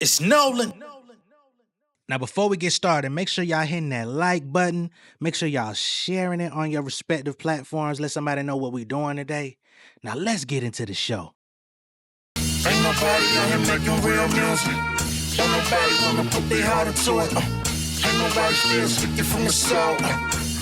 It's Nolan. Now, before we get started, make sure y'all hitting that like button. Make sure y'all sharing it on your respective platforms. Let somebody know what we're doing today. Now, let's get into the show. Ain't nobody out here making real music. Don't nobody wanna put their heart into it. Ain't nobody still speaking from the soul.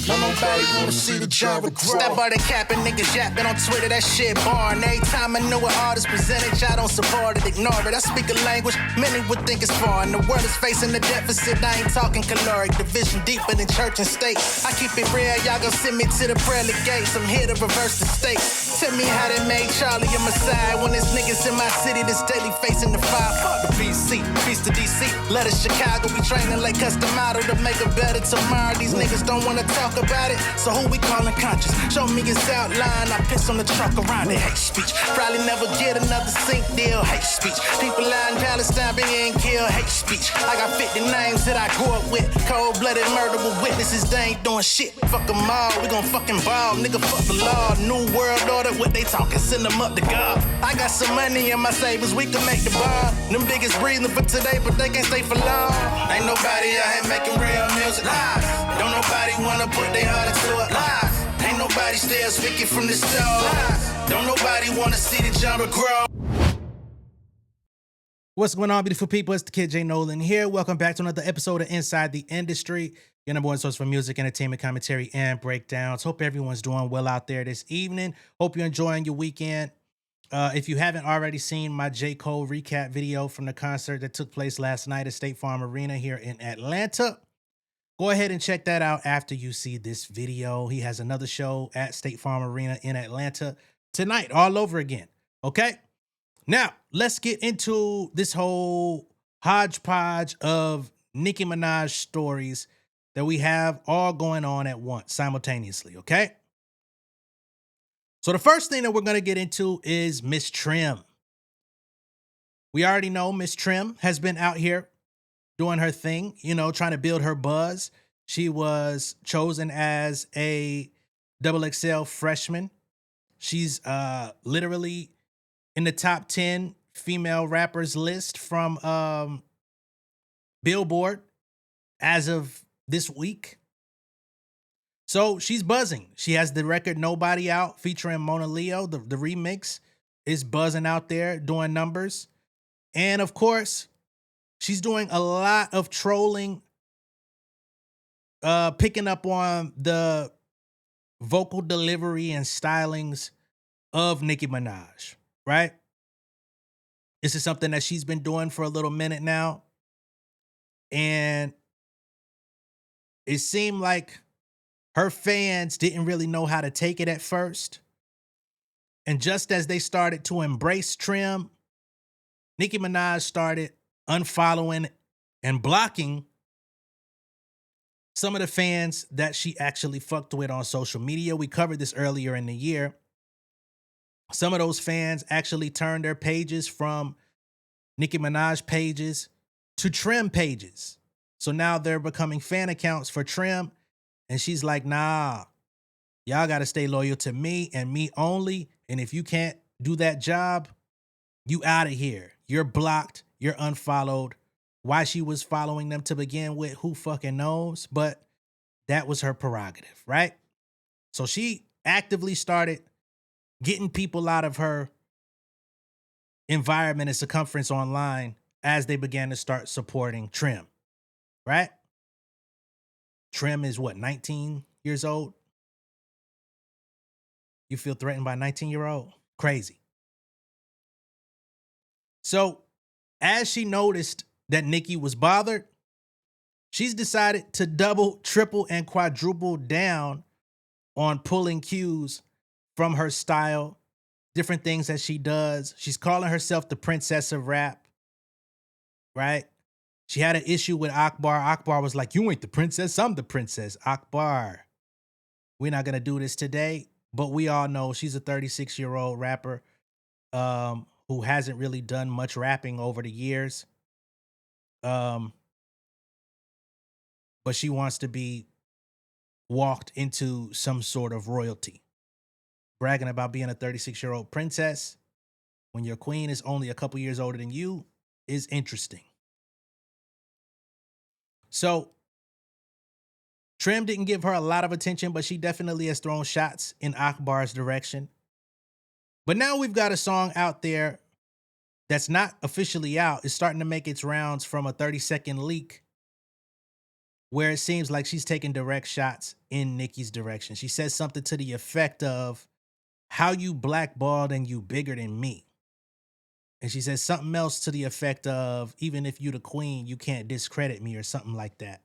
Don't nobody wanna see the genre grow. Step by the capping, niggas yapping on Twitter, that shit boring. Every time I know an artist presented, y'all don't support it, ignore it. I speak a language many would think is foreign. The world is facing a deficit, I ain't talking caloric. Division deeper than church and state. I keep it real, y'all gon' send me to the pearly gates. I'm here to reverse the stakes. Tell me how they made Charlie a messiah when there's niggas in my city that's steadily facing the fire. Fuck the BC, peace to DC. Let us Chicago, we training like custom model to make a better tomorrow. These niggas don't wanna talk about it, so who we calling conscious? Show me his outline, I piss on the truck around it. Hate speech, probably never get another sync deal. Hate speech, people out in Palestine being killed. Hate speech, I got 50 names that I grew up with. Cold-blooded murder with witnesses, they ain't doing shit. Fuck them all, we gon' fucking ball. Nigga, fuck the law, new world order, what they talking, send them up to God. I got some money in my savings, we can make the bar. Them biggest reason for today, but they can't stay for long. Ain't nobody out here making real music. Lies. Don't nobody wanna put their heart into it. Lies. Ain't nobody still speaking from the soul. Lies. Don't nobody wanna see the genre grow. What's going on, beautiful people? It's the kid J Nolan here. Welcome back to another episode of Inside the Industry, your number one source for music, entertainment, commentary, and breakdowns. Hope everyone's doing well out there this evening. Hope you're enjoying your weekend. If you haven't already seen my J. Cole recap video from the concert that took place last night at State Farm Arena here in Atlanta, go ahead and check that out after you see this video. He has another show at State Farm Arena in Atlanta tonight, all over again. Okay? Now, let's get into this whole hodgepodge of Nicki Minaj stories that we have all going on at once, simultaneously, okay? So the first thing that we're going to get into is Miss Trim. We already know Miss Trim has been out here doing her thing, trying to build her buzz. She was chosen as a XXL freshman. She's literally in the top 10 female rappers list from Billboard as of this week. So she's buzzing. She has the record Nobody out featuring Mona Leo. The remix is buzzing out there, doing numbers. And of course, she's doing a lot of trolling, picking up on the vocal delivery and stylings of Nicki Minaj, right? This is something that she's been doing for a little minute now. And it seemed like her fans didn't really know how to take it at first. And just as they started to embrace Trim, Nicki Minaj started unfollowing and blocking some of the fans that she actually fucked with on social media. We covered this earlier in the year. Some of those fans actually turned their pages from Nicki Minaj pages to Trim pages. So now they're becoming fan accounts for Trim. And she's like, nah, y'all got to stay loyal to me and me only. And if you can't do that job, you out of here. You're blocked. You're unfollowed. Why she was following them to begin with, who fucking knows? But that was her prerogative, right? So she actively started getting people out of her environment and circumference online as they began to start supporting Trim, right? Trim is what, 19 years old? You feel threatened by a 19-year-old? Crazy. So as she noticed that Nicki was bothered, she's decided to double, triple, and quadruple down on pulling cues from her style, different things that she does. She's calling herself the princess of rap, right? She had an issue with Akbar. Akbar was like, you ain't the princess, I'm the princess. Akbar, we're not going to do this today, but we all know she's a 36-year-old rapper who hasn't really done much rapping over the years. But she wants to be walked into some sort of royalty. Bragging about being a 36-year-old princess when your queen is only a couple years older than you is interesting. So Trim didn't give her a lot of attention, but she definitely has thrown shots in Akbar's direction. But now we've got a song out there that's not officially out. It's starting to make its rounds from a 30-second leak where it seems like she's taking direct shots in Nicki's direction. She says something to the effect of, "How you blackballed and you bigger than me." And she says something else to the effect of, "Even if you the queen, you can't discredit me," or something like that.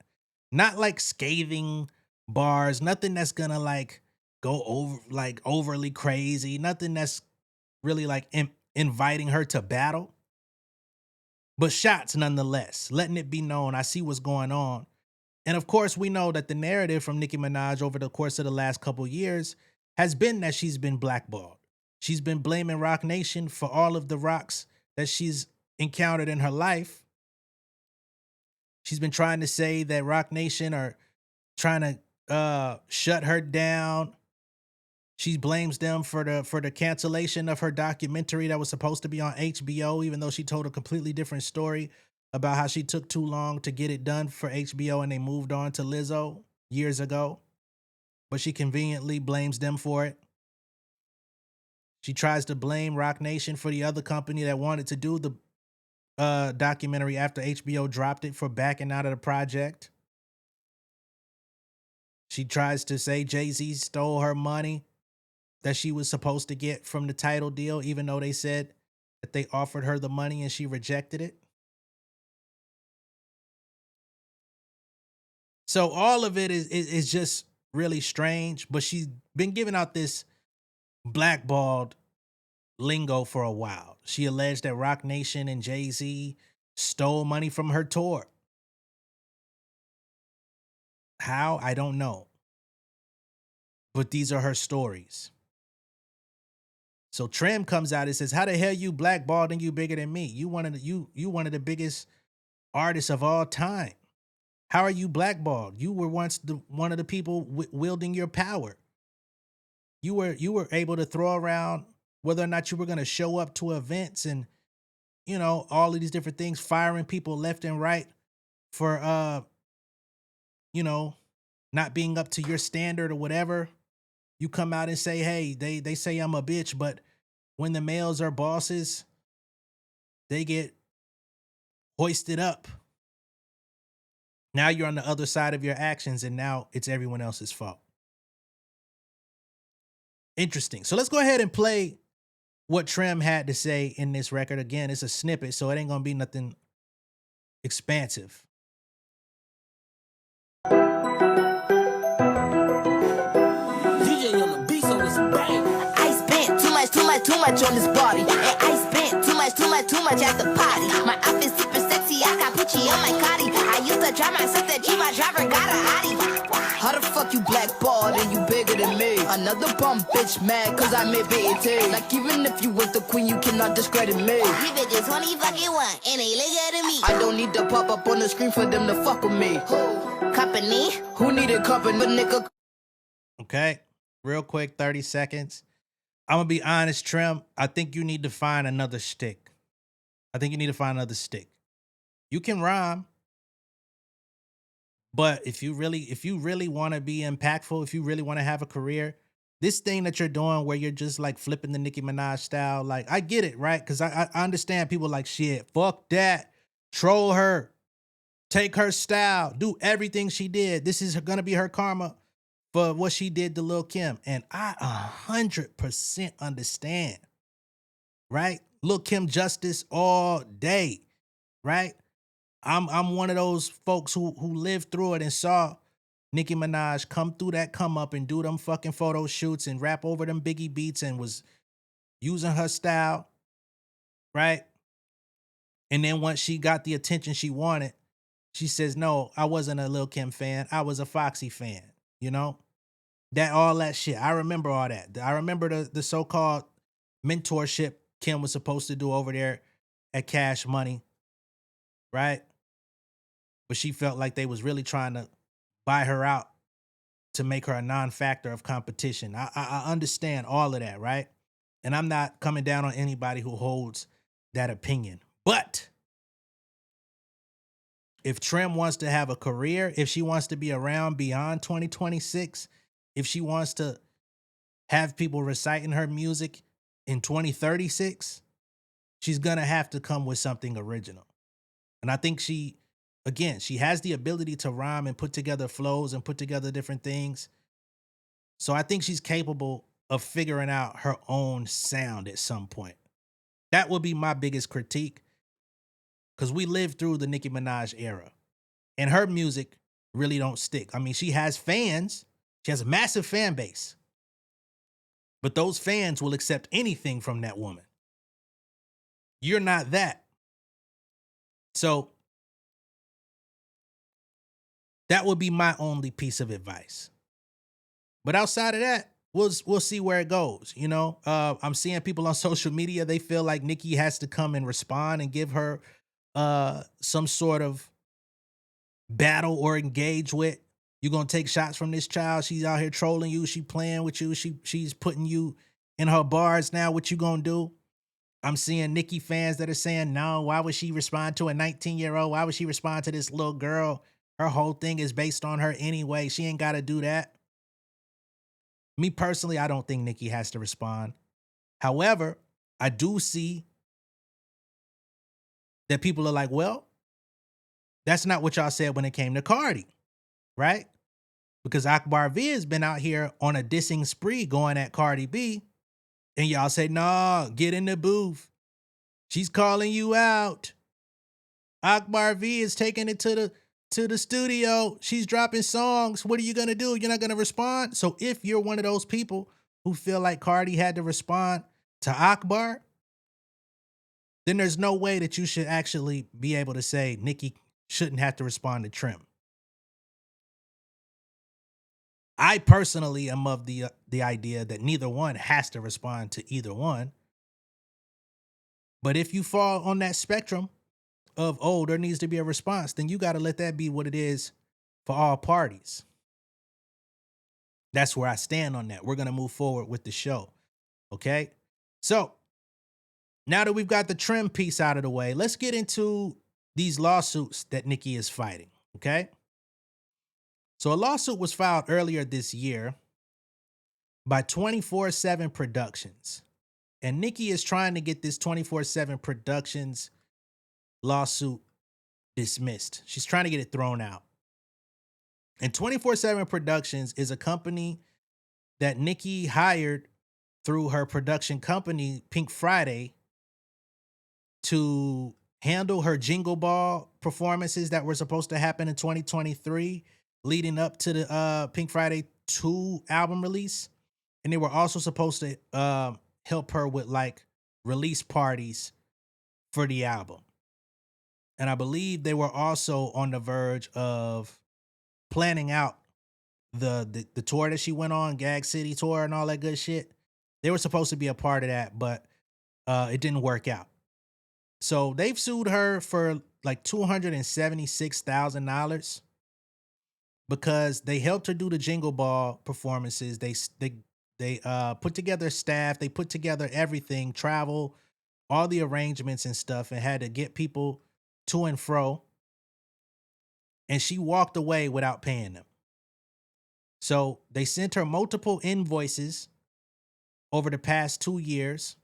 Not like scathing bars, nothing that's gonna like go over like overly crazy, nothing that's really like inviting her to battle, but shots nonetheless, letting it be known, I see what's going on. And of course, we know that the narrative from Nicki Minaj over the course of the last couple years has been that she's been blackballed. She's been blaming Roc Nation for all of the rocks that she's encountered in her life. She's been trying to say that Roc Nation are trying to shut her down. She blames them for the cancellation of her documentary that was supposed to be on HBO, even though she told a completely different story about how she took too long to get it done for HBO and they moved on to Lizzo years ago. But she conveniently blames them for it. She tries to blame Roc Nation for the other company that wanted to do the documentary after HBO dropped it for backing out of the project. She tries to say Jay-Z stole her money that she was supposed to get from the title deal, even though they said that they offered her the money and she rejected it. So all of it is just really strange, but she's been giving out this blackballed lingo for a while. She alleged that Roc Nation and Jay-Z stole money from her tour. How? I don't know. But these are her stories. So Trim comes out and says, "How the hell you blackballed and you bigger than me? You one of the biggest artists of all time. How are you blackballed? You were once one of the people wielding your power. You were able to throw around whether or not you were going to show up to events and all of these different things, firing people left and right for not being up to your standard or whatever. You come out and say, hey, they say I'm a bitch, but when the males are bosses, they get hoisted up. Now you're on the other side of your actions, and now it's everyone else's fault." Interesting. So let's go ahead and play what Trim had to say in this record. Again, it's a snippet, so it ain't gonna be nothing expansive. DJ on the beat, so it's bang. I spent too much on this body. And I spent too much at the party. My outfit super sexy, I got Gucci on my Cardi. I used to drive myself that G, my driver got a Audi. How the fuck you blackballed and you bigger than me? Another bum bitch mad cause I made BET. Like even if you was the queen, you cannot discredit me. You bitches only fucking one and they look at me. I don't need to pop up on the screen for them to fuck with me. Who? Company? Who needed company? But nigga. Okay, real quick, 30 seconds. I'm gonna be honest, Trim. I think you need to find another stick. You can rhyme, but if you really want to be impactful, if you really want to have a career, this thing that you're doing where you're just like flipping the Nicki Minaj style, like I get it, right? Because I understand people like, shit, fuck that, troll her, take her style, do everything she did. This is gonna be her karma for what she did to Lil' Kim. And I 100% understand, right? Lil' Kim justice all day, right? I'm one of those folks who lived through it and saw Nicki Minaj come through that come up and do them fucking photo shoots and rap over them Biggie beats and was using her style, right? And then once she got the attention she wanted, she says, "No, I wasn't a Lil' Kim fan. I was a Foxy fan." All that shit. I remember all that. I remember the so-called mentorship Kim was supposed to do over there at Cash Money, right? But she felt like they was really trying to buy her out to make her a non-factor of competition. I understand all of that, right? And I'm not coming down on anybody who holds that opinion. But if Trim wants to have a career, if she wants to be around beyond 2026, if she wants to have people reciting her music in 2036, she's going to have to come with something original. And I think she has the ability to rhyme and put together flows and put together different things. So I think she's capable of figuring out her own sound at some point. That would be my biggest critique, because we lived through the Nicki Minaj era and her music really don't stick. I mean, she has fans. She has a massive fan base. But those fans will accept anything from that woman. You're not that. So that would be my only piece of advice. But outside of that, we'll see where it goes. You know, I'm seeing people on social media, they feel like Nicki has to come and respond and give her some sort of battle or engage with. You're gonna take shots from this child. She's out here trolling you. She playing with you. She's putting you in her bars now. What you gonna do? I'm seeing Nicki fans that are saying, no, why would she respond to a 19-year-old? Why would she respond to this little girl? Her whole thing is based on her anyway. She ain't gotta do that. Me personally, I don't think Nicki has to respond. However, I do see that people are like, well, that's not what y'all said when it came to Cardi, right? Because Akbar V has been out here on a dissing spree going at Cardi B, and y'all say, nah, get in the booth. She's calling you out. Akbar V is taking it to the studio. She's dropping songs. What are you gonna do? You're not gonna respond? So if you're one of those people who feel like Cardi had to respond to Akbar, then there's no way that you should actually be able to say Nicki shouldn't have to respond to Trim. I personally am of the idea that neither one has to respond to either one. But if you fall on that spectrum of, oh, there needs to be a response, then you got to let that be what it is for all parties. That's where I stand on that. We're going to move forward with the show. Okay? So now that we've got the Trim piece out of the way, let's get into these lawsuits that Nicki is fighting. Okay? So a lawsuit was filed earlier this year by 24/7 Productions. And Nicki is trying to get this 24/7 Productions lawsuit dismissed. She's trying to get it thrown out. And 24/7 Productions is a company that Nicki hired through her production company, Pink Friday, to handle her Jingle Ball performances that were supposed to happen in 2023, leading up to the Pink Friday 2 album release. And they were also supposed to help her with like release parties for the album. And I believe they were also on the verge of planning out the tour that she went on, Gag City tour and all that good shit. They were supposed to be a part of that, but it didn't work out. So they've sued her for like $276,000 because they helped her do the Jingle Ball performances. They put together staff, they put together everything, travel, all the arrangements and stuff, and had to get people to and fro. And she walked away without paying them. So they sent her multiple invoices over the past 2 years,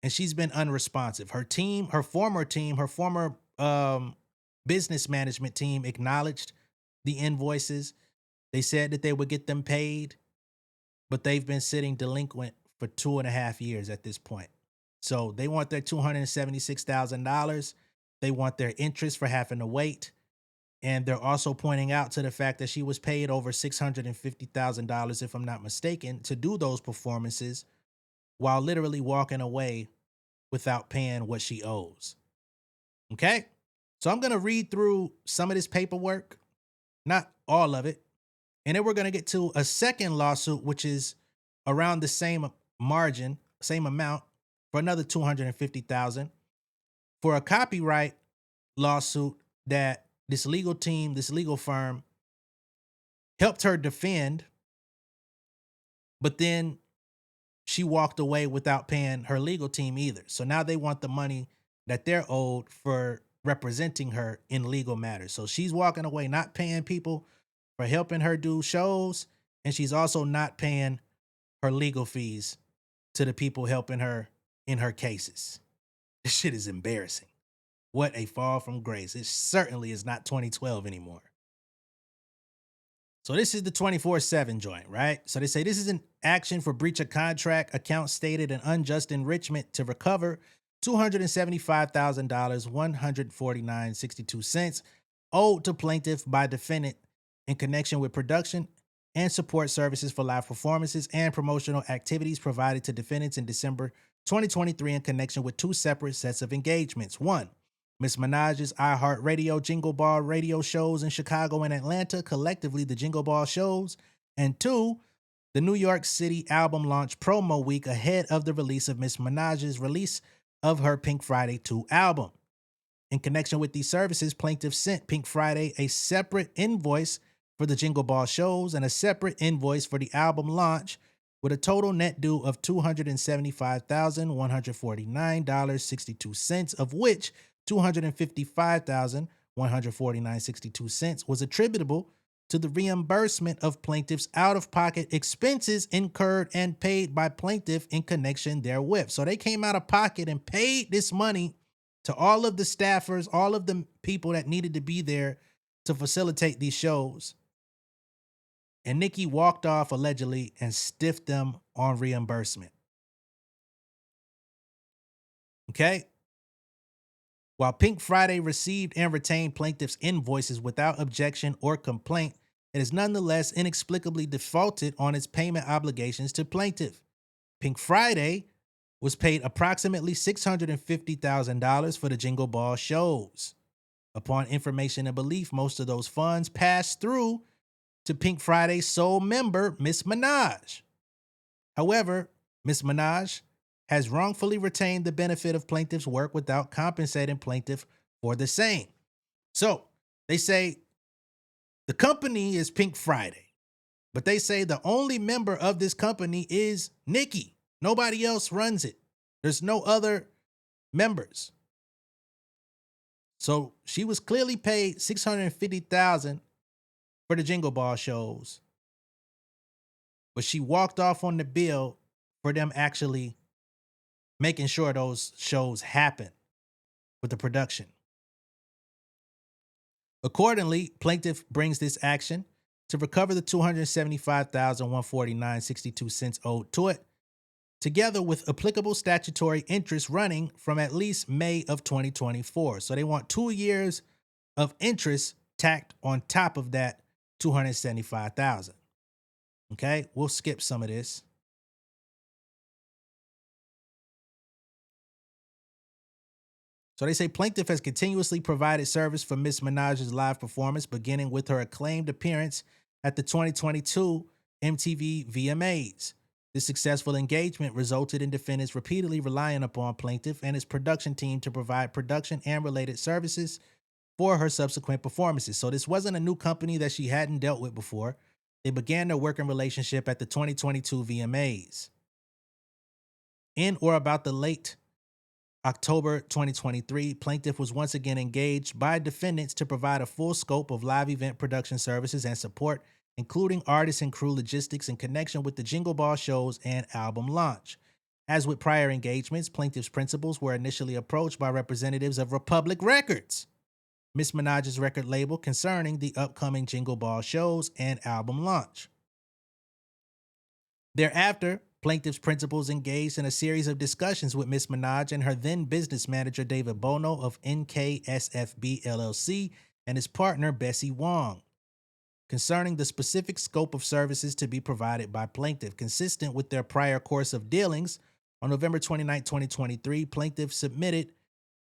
and she's been unresponsive. Her former business management team acknowledged the invoices. They said that they would get them paid, but they've been sitting delinquent for 2.5 years at this point. So they want their $276,000. They want their interest for having to wait. And they're also pointing out to the fact that she was paid over $650,000, if I'm not mistaken, to do those performances while literally walking away without paying what she owes. Okay? So I'm going to read through some of this paperwork, not all of it. And then we're going to get to a second lawsuit, which is around the same margin, same amount, for another $250,000 for a copyright lawsuit that this legal firm helped her defend, but then she walked away without paying her legal team either. So now they want the money that they're owed for representing her in legal matters. So she's walking away not paying people for helping her do shows, and she's also not paying her legal fees to the people helping her in her cases. This shit is embarrassing. What a fall from grace. It certainly is not 2012 anymore. So this is the 24/7 joint, right? So they say this is an action for breach of contract. Account stated an unjust enrichment to recover $275,000, 149.62 cents owed to plaintiff by defendant in connection with production and support services for live performances and promotional activities provided to defendants in December 2023 in connection with two separate sets of engagements. One, Miss Minaj's iHeartRadio Jingle Ball radio shows in Chicago and Atlanta, collectively the Jingle Ball shows. And two, the New York City album launch promo week ahead of the release of Miss Minaj's release of her Pink Friday 2 album. In connection with these services, plaintiff sent Pink Friday a separate invoice for the Jingle Ball shows and a separate invoice for the album launch, with a total net due of $275,149.62, of which $255,149.62 was attributable to the reimbursement of plaintiff's out-of-pocket expenses incurred and paid by plaintiff in connection therewith. So they came out of pocket and paid this money to all of the staffers, all of the people that needed to be there to facilitate these shows. And Nicki walked off allegedly and stiffed them on reimbursement. Okay? While Pink Friday received and retained plaintiff's invoices without objection or complaint, it is nonetheless inexplicably defaulted on its payment obligations to plaintiff. Pink Friday was paid approximately $650,000 for the Jingle Ball shows. Upon information and belief, most of those funds passed through to Pink Friday's sole member, Miss Minaj. However, Miss Minaj has wrongfully retained the benefit of plaintiff's work without compensating plaintiff for the same. So they say the company is Pink Friday, but they say the only member of this company is Nicki. Nobody else runs it. There's no other members. So she was clearly paid $650,000 for the Jingle Ball shows, but she walked off on the bill for them actually making sure those shows happen with the production. Accordingly, plaintiff brings this action to recover the $275,149.62 owed to it, together with applicable statutory interest running from at least May of 2024. So they want 2 years of interest tacked on top of that $275,000. Okay, we'll skip some of this. So they say plaintiff has continuously provided service for Miss Minaj's live performance, beginning with her acclaimed appearance at the 2022 MTV VMAs. This successful engagement resulted in defendants repeatedly relying upon plaintiff and his production team to provide production and related services for her subsequent performances. So this wasn't a new company that she hadn't dealt with before. They began their working relationship at the 2022 VMAs. In or about the late October 2023, plaintiff was once again engaged by defendants to provide a full scope of live event production services and support, including artist and crew logistics in connection with the Jingle Ball shows and album launch. As with prior engagements, plaintiff's principals were initially approached by representatives of Republic Records, Miss Minaj's record label, concerning the upcoming Jingle Ball shows and album launch. Thereafter, plaintiff's principals engaged in a series of discussions with Miss Minaj and her then business manager, David Bono of NKSFB LLC, and his partner, Bessie Wong, concerning the specific scope of services to be provided by plaintiff. Consistent with their prior course of dealings, on November 29, 2023, plaintiff submitted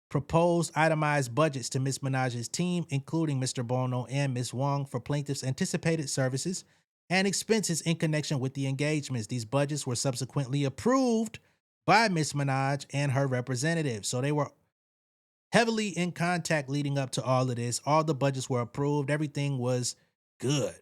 proposed itemized budgets to Miss Minaj's team, including Mr. Bono and Miss Wong, for plaintiff's anticipated services and expenses in connection with the engagements. These budgets were subsequently approved by Miss Minaj and her representatives. So they were heavily in contact leading up to all of this. All the budgets were approved. Everything was good.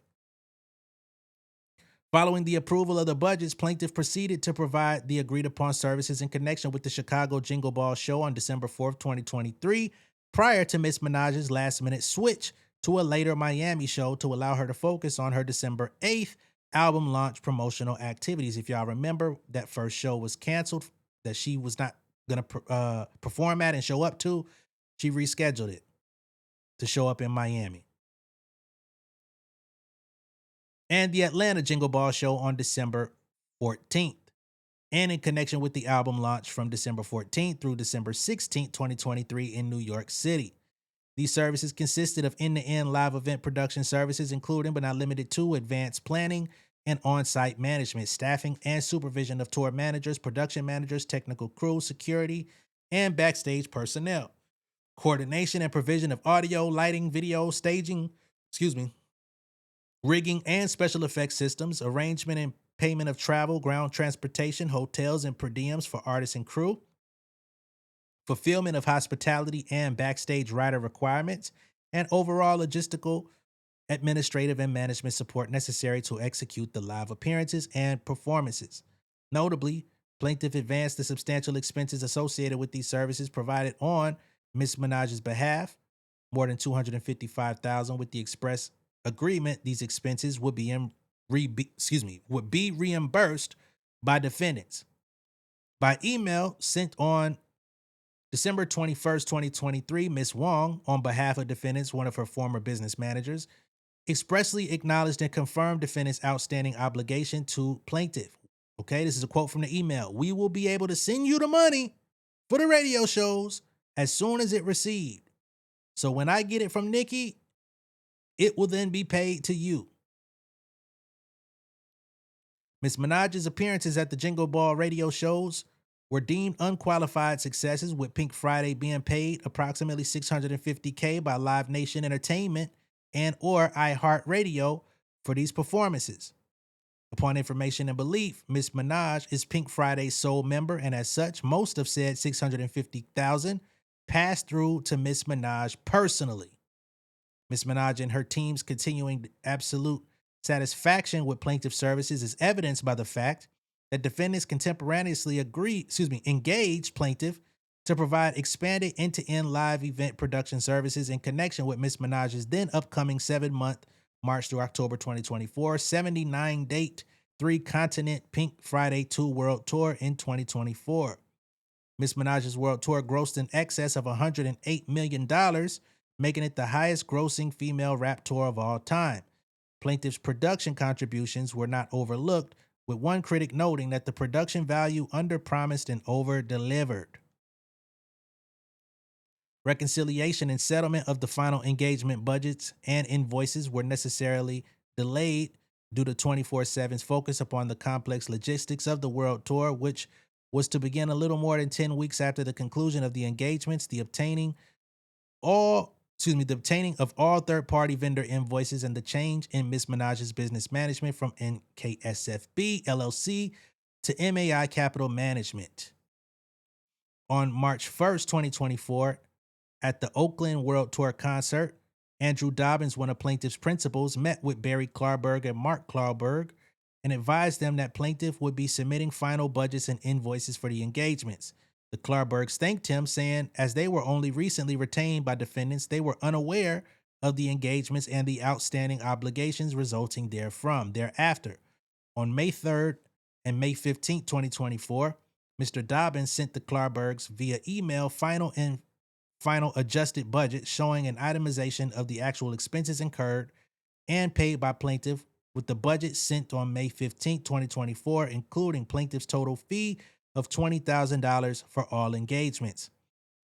Following the approval of the budgets, plaintiff proceeded to provide the agreed upon services in connection with the Chicago Jingle Ball show on December 4th, 2023, prior to Miss Minaj's last-minute switch to a later Miami show to allow her to focus on her December 8th album launch promotional activities. If y'all remember, that first show was canceled, that she was not going to perform at and show up to. She rescheduled it to show up in Miami. And the Atlanta Jingle Ball show on December 14th. And in connection with the album launch from December 14th through December 16th, 2023 in New York City. These services consisted of end-to-end live event production services, including but not limited to advanced planning and on-site management, staffing, and supervision of tour managers, production managers, technical crew, security, and backstage personnel. Coordination and provision of audio, lighting, video, staging, rigging, and special effects systems, arrangement and payment of travel, ground transportation, hotels, and per diems for artists and crew, fulfillment of hospitality and backstage rider requirements, and overall logistical, administrative, and management support necessary to execute the live appearances and performances. Notably, plaintiff advanced the substantial expenses associated with these services provided on Ms. Minaj's behalf, more than $255,000, with the express agreement these expenses would be reimbursed by defendants. By email sent on December 21st, 2023, Ms. Wong, on behalf of defendants, one of her former business managers, expressly acknowledged and confirmed defendants' outstanding obligation to plaintiff. Okay, this is a quote from the email. "We will be able to send you the money for the radio shows as soon as it received. So when I get it from Nicki, it will then be paid to you." Ms. Minaj's appearances at the Jingle Ball radio shows were deemed unqualified successes, with Pink Friday being paid approximately $650K by Live Nation Entertainment and or iHeartRadio for these performances. Upon information and belief, Ms. Minaj is Pink Friday's sole member, and as such, most of said $650,000 passed through to Ms. Minaj personally. Ms. Minaj and her team's continuing absolute satisfaction with plaintiff services is evidenced by the fact that defendants contemporaneously engaged plaintiff to provide expanded end-to-end live event production services in connection with Ms. Minaj's then upcoming 7-month March through October 2024 79-date 3-continent Pink Friday 2 World Tour in 2024. Ms. Minaj's world tour grossed in excess of $108 million, making it the highest grossing female rap tour of all time. Plaintiff's production contributions were not overlooked, with one critic noting that the production value under-promised and over-delivered. Reconciliation and settlement of the final engagement budgets and invoices were necessarily delayed due to 24/7's focus upon the complex logistics of the world tour, which was to begin a little more than 10 weeks after the conclusion of the engagements, the obtaining of all third-party vendor invoices, and the change in Ms. Minaj's business management from NKSFB LLC to MAI Capital Management. On March 1st, 2024, at the Oakland World Tour concert, Andrew Dobbins, one of plaintiff's principals, met with Barry Klarberg and Mark Klarberg and advised them that plaintiff would be submitting final budgets and invoices for the engagements. The Klarbergs thanked him, saying as they were only recently retained by defendants, they were unaware of the engagements and the outstanding obligations resulting therefrom. Thereafter, on May 3rd and May 15th, 2024, Mr. Dobbins sent the Klarbergs via email final adjusted budget showing an itemization of the actual expenses incurred and paid by plaintiff, with the budget sent on May 15th, 2024, including plaintiff's total fee of $20,000 for all engagements.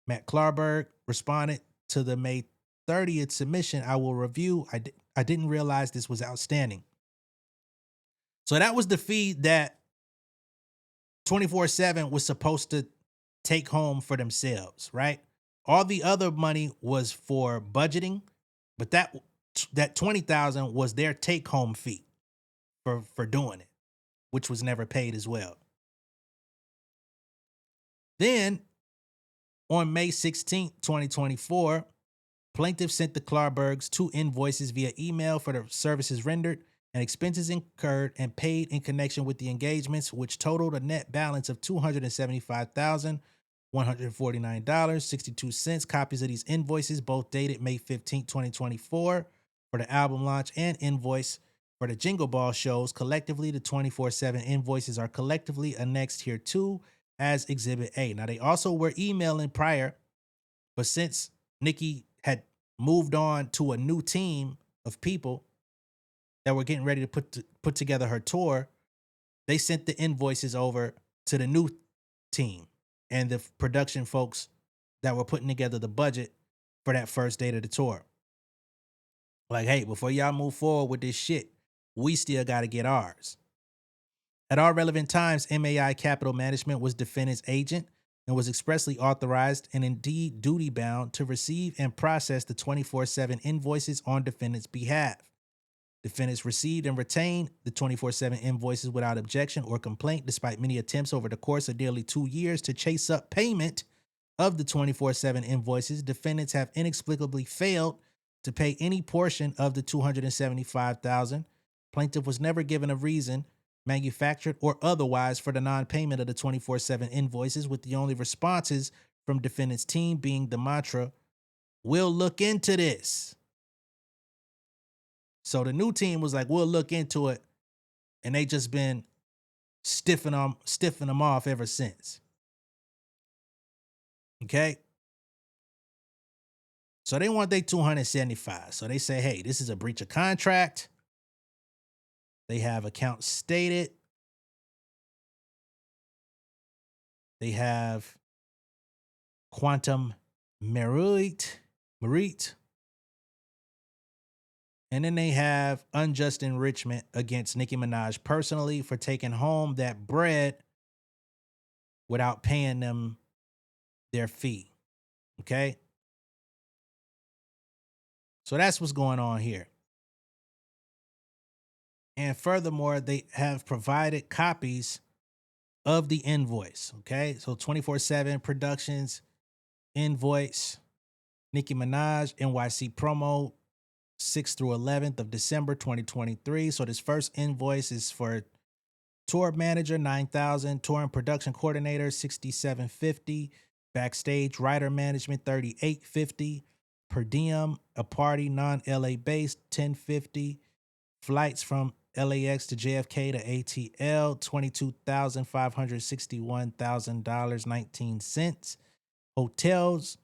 Matt Klarberg responded to the May 30th submission, "I will review. I didn't realize this was outstanding." So that was the fee that 24/7 was supposed to take home for themselves, right? All the other money was for budgeting, but that $20,000 was their take-home fee for doing it, which was never paid as well. Then, on May 16th, 2024, plaintiff sent the Klarbergs 2 invoices via email for the services rendered and expenses incurred and paid in connection with the engagements, which totaled a net balance of $275,000 $149.62. Copies of these invoices, both dated May 15, 2024, for the album launch and invoice for the Jingle Ball shows. Collectively, the 24/7 invoices are collectively annexed here too as Exhibit A. Now, they also were emailing prior, but since Nicki had moved on to a new team of people that were getting ready to put together her tour, they sent the invoices over to the new team and the production folks that were putting together the budget for that first date of the tour. Like, hey, before y'all move forward with this shit, we still got to get ours. At all relevant times, MAI Capital Management was defendant's agent and was expressly authorized and indeed duty bound to receive and process the 24/7 invoices on defendant's behalf. Defendants received and retained the 24/7 invoices without objection or complaint, despite many attempts over the course of nearly 2 years to chase up payment of the 24/7 invoices. Defendants have inexplicably failed to pay any portion of the $275,000. Plaintiff was never given a reason, manufactured or otherwise, for the non-payment of the 24/7 invoices, with the only responses from defendant's team being the mantra, "We'll look into this." So the new team was like, "We'll look into it," and they just been stiffing them off ever since. Okay? So they want their 275. So they say, hey, this is a breach of contract. They have accounts stated. They have quantum merit. And then they have unjust enrichment against Nicki Minaj personally for taking home that bread without paying them their fee. Okay? So that's what's going on here. And furthermore, they have provided copies of the invoice. Okay? So 24/7 Productions invoice, Nicki Minaj, NYC promo, 6th through 11th of December 2023. So this first invoice is for tour manager, $9,000, tour and production coordinator, $6,750, backstage writer management, $3,850, per diem, a party non-LA based, $1050, flights from LAX to JFK to ATL, $22,561,000.19, hotels,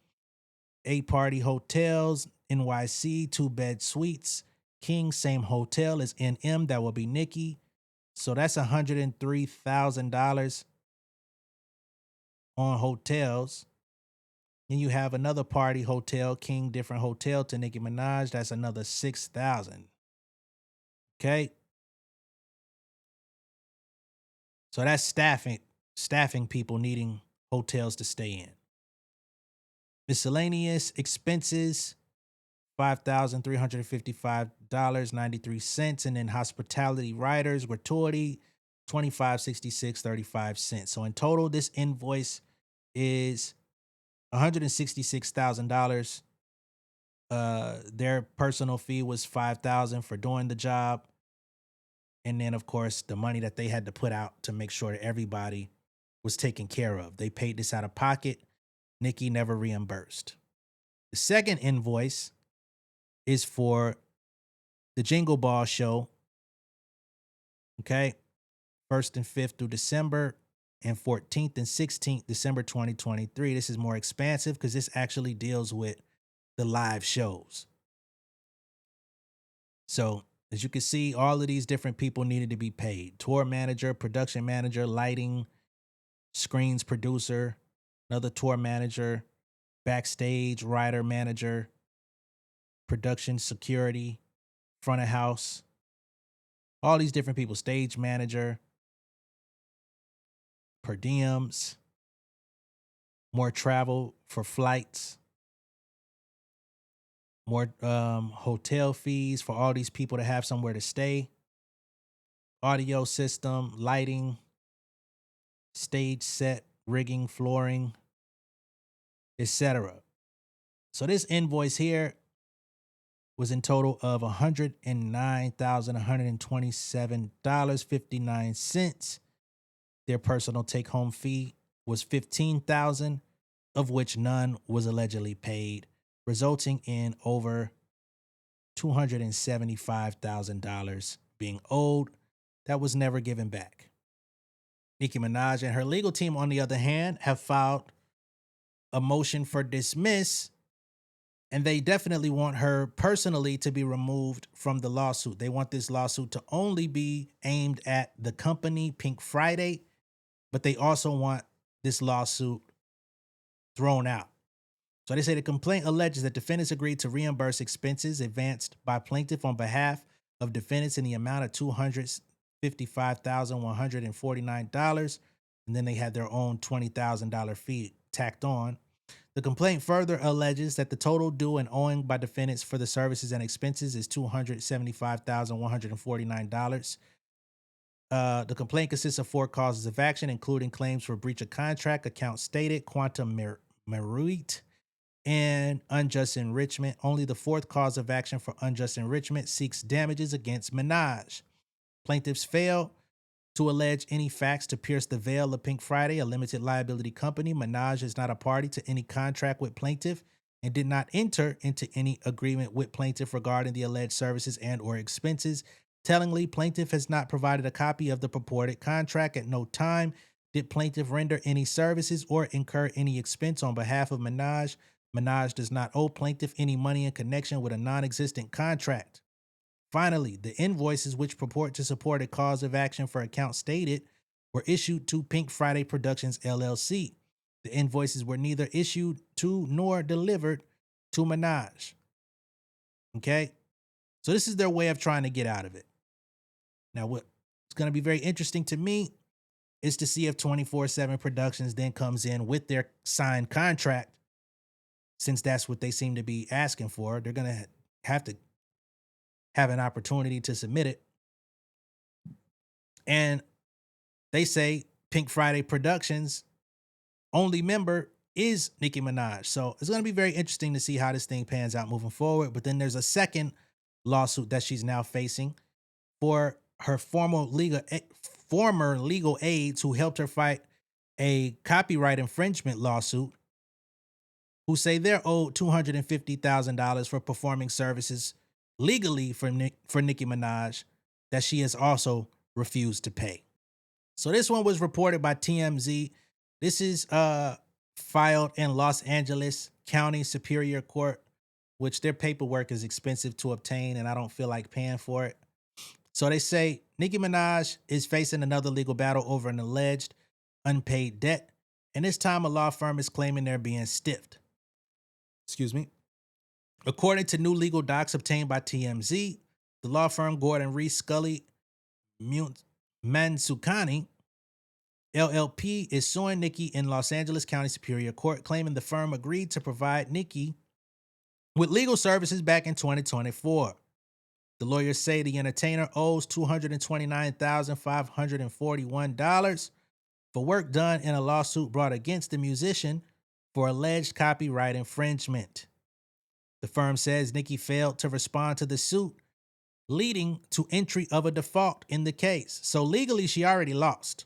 A-Party Hotels, NYC, 2-bed suites, King, same hotel as NM, that will be Nicki. So that's $103,000 on hotels. Then you have another party hotel, King, different hotel to Nicki Minaj. That's another $6,000. Okay. So that's staffing people needing hotels to stay in. Miscellaneous expenses, $5,355.93. And then hospitality writers, gratuity, $25.66.35. So in total, this invoice is $166,000. Their personal fee was $5,000 for doing the job. And then, of course, the money that they had to put out to make sure that everybody was taken care of. They paid this out of pocket. Nicki never reimbursed. The second invoice is for the Jingle Ball show. Okay. 1st and 5th through December, and 14th and 16th December 2023. This is more expansive because this actually deals with the live shows. So as you can see, all of these different people needed to be paid. Tour manager, production manager, lighting, screens producer, another tour manager, backstage writer manager, production security, front of house, all these different people, stage manager, per diems, more travel for flights, more hotel fees for all these people to have somewhere to stay, audio system, lighting, stage set, rigging, flooring, etc. So this invoice here was in total of $109,127.59. Their personal take-home fee was $15,000. of which none was allegedly paid, resulting in over $275,000 being owed that was never given back. Nicki Minaj and her legal team, on the other hand, have filed a motion for dismiss, and they definitely want her personally to be removed from the lawsuit. They want this lawsuit to only be aimed at the company Pink Friday, but they also want this lawsuit thrown out. So they say the complaint alleges that defendants agreed to reimburse expenses advanced by plaintiff on behalf of defendants in the amount of $255,149, and then they had their own $20,000 fee tacked on. The complaint further alleges that the total due and owing by defendants for the services and expenses is $275,149. The complaint consists of 4 causes of action, including claims for breach of contract, account stated, quantum meruit, and unjust enrichment. Only the 4th cause of action for unjust enrichment seeks damages against Minaj. Plaintiffs fail to allege any facts to pierce the veil of Pink Friday, a limited liability company. Minaj is not a party to any contract with plaintiff and did not enter into any agreement with plaintiff regarding the alleged services and or expenses. Tellingly, plaintiff has not provided a copy of the purported contract. At no time did plaintiff render any services or incur any expense on behalf of Minaj. Minaj does not owe plaintiff any money in connection with a non-existent contract. Finally, the invoices which purport to support a cause of action for account stated were issued to Pink Friday Productions, LLC. The invoices were neither issued to nor delivered to Minaj. Okay? So this is their way of trying to get out of it. Now, what's going to be very interesting to me is to see if 24/7 Productions then comes in with their signed contract. Since that's what they seem to be asking for, they're going to have an opportunity to submit it. And they say Pink Friday Productions only member is Nicki Minaj. So it's going to be very interesting to see how this thing pans out moving forward. But then there's a second lawsuit that she's now facing for her former legal aides who helped her fight a copyright infringement lawsuit, who say they're owed $250,000 for performing services legally for Nicki Minaj that she has also refused to pay. So this one was reported by TMZ. This is filed in Los Angeles County Superior Court, which their paperwork is expensive to obtain, and I don't feel like paying for it. So they say Nicki Minaj is facing another legal battle over an alleged unpaid debt, and this time a law firm is claiming they're being stiffed. Excuse me. According to new legal docs obtained by TMZ, the law firm Gordon Reese Scully Mansukani LLP is suing Nicki in Los Angeles County Superior Court, claiming the firm agreed to provide Nicki with legal services back in 2024. The lawyers say the entertainer owes $229,541 for work done in a lawsuit brought against the musician for alleged copyright infringement. The firm says Nicki failed to respond to the suit, leading to entry of a default in the case. So legally, she already lost.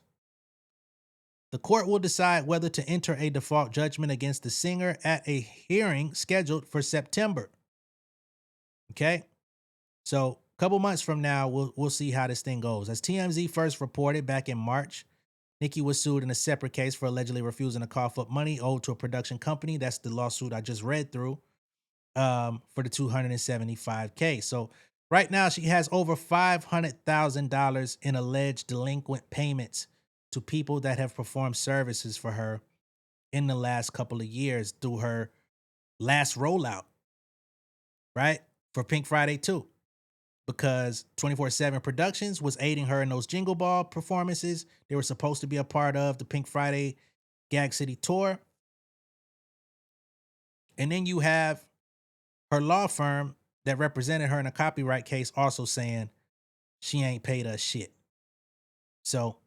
The court will decide whether to enter a default judgment against the singer at a hearing scheduled for September. Okay? So a couple months from now, we'll see how this thing goes. As TMZ first reported back in March, Nicki was sued in a separate case for allegedly refusing to cough up money owed to a production company. That's the lawsuit I just read through, for the $275K. So right now she has over $500,000 in alleged delinquent payments to people that have performed services for her in the last couple of years through her last rollout, right? For Pink Friday 2. Because 24/7 Productions was aiding her in those Jingle Ball performances. They were supposed to be a part of the Pink Friday Gag City tour. And then you have her law firm that represented her in a copyright case also saying she ain't paid us shit. So,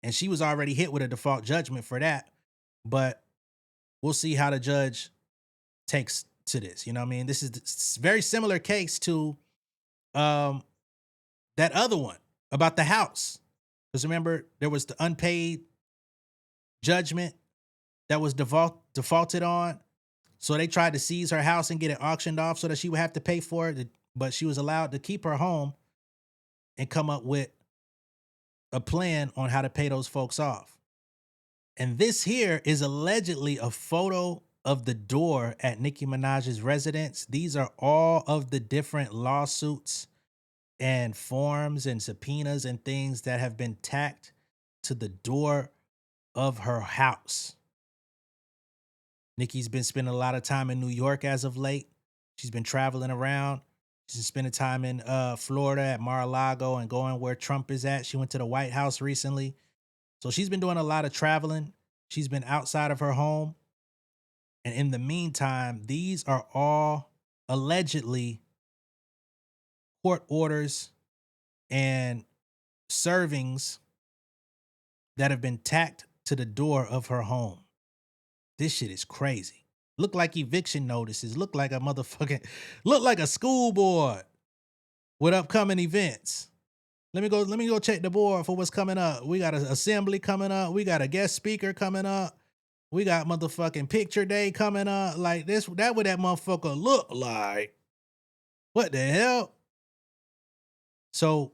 and she was already hit with a default judgment for that. But we'll see how the judge takes to this. You know what I mean? This is a very similar case to that other one about the house. Because remember, there was the unpaid judgment that was defaulted on. So they tried to seize her house and get it auctioned off so that she would have to pay for it. But she was allowed to keep her home and come up with a plan on how to pay those folks off. And this here is allegedly a photo of the door at Nicki Minaj's residence. These are all of the different lawsuits and forms and subpoenas and things that have been tacked to the door of her house. Nicki's been spending a lot of time in New York as of late. She's been traveling around. She's spending time in Florida at Mar-a-Lago and going where Trump is at. She went to the White House recently. So she's been doing a lot of traveling. She's been outside of her home. And in the meantime, these are all allegedly court orders and servings that have been tacked to the door of her home. This shit is crazy. Look like eviction notices. Look like a school board with upcoming events. Let me go check the board for what's coming up. We got an assembly coming up. We got a guest speaker coming up. We got motherfucking picture day coming up. Like this, that what that motherfucker look like. What the hell? So,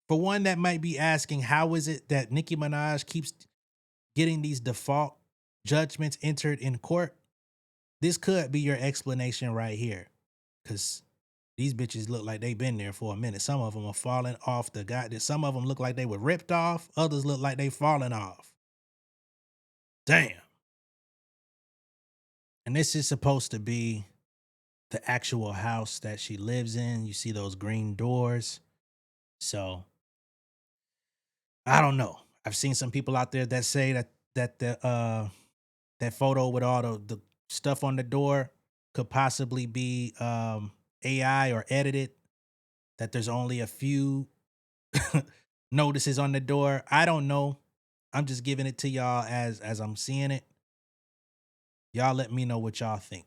for one that might be asking, how is it that Nicki Minaj keeps getting these default judgments entered in court? This could be your explanation right here. Because these bitches look like they've been there for a minute. Some of them are falling off the goddamn. Some of them look like they were ripped off. Others look like they falling off. Damn. And this is supposed to be the actual house that she lives in. You see those green doors. So, I don't know. I've seen some people out there that say that that photo with all the stuff on the door could possibly be AI or edited. That there's only a few notices on the door. I don't know. I'm just giving it to y'all as I'm seeing it. Y'all let me know what y'all think.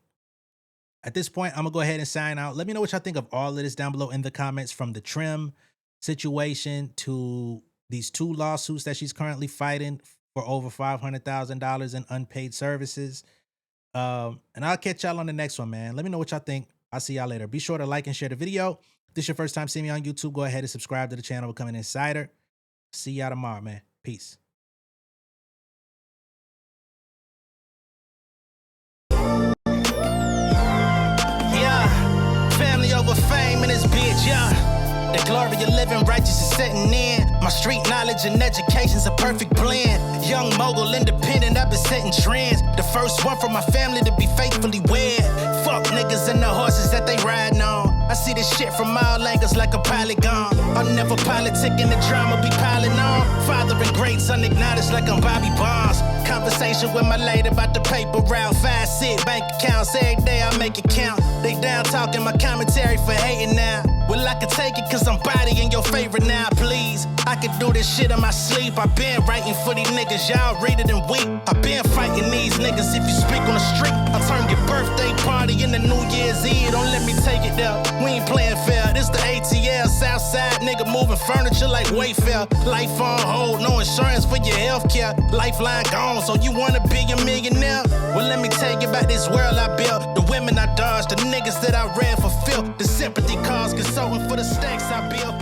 At this point, I'm going to go ahead and sign out. Let me know what y'all think of all of this down below in the comments, from the trim situation to these 2 lawsuits that she's currently fighting for over $500,000 in unpaid services. And I'll catch y'all on the next one, man. Let me know what y'all think. I'll see y'all later. Be sure to like and share the video. If this is your first time seeing me on YouTube, go ahead and subscribe to the channel, Become an Insider. See y'all tomorrow, man. Peace. Over fame in this bitch, yeah. The glory of living righteous is setting in. My street knowledge and education's a perfect blend. Young mogul, independent, I've been setting trends. The first one from my family to be faithfully wed. Fuck niggas and the horses that they riding on. I see this shit from all angles like a polygon. I'm never politicking, the drama be piling on. Father and great son acknowledged like I'm Bobby Bonds. Conversation with my lady about the paper route. 5 sit bank accounts, every day I make it count. They down talking my commentary for hating now. Well, I can take it cause I'm bodying your favorite now, please. I can do this shit in my sleep. I been writing for these niggas, y'all read it and weep. I been fighting these niggas if you speak on the street. I turn your birthday party into New Year's Eve. Don't let me take it there. We ain't playing fair. This the ATL, Southside nigga moving furniture like Wayfair. Life on hold, no insurance for your healthcare. Lifeline gone, so you wanna be a millionaire? Well, let me tell you about this world I built. The women I dodged, the niggas that I read for filth. The sympathy cause consulting for the stacks I built.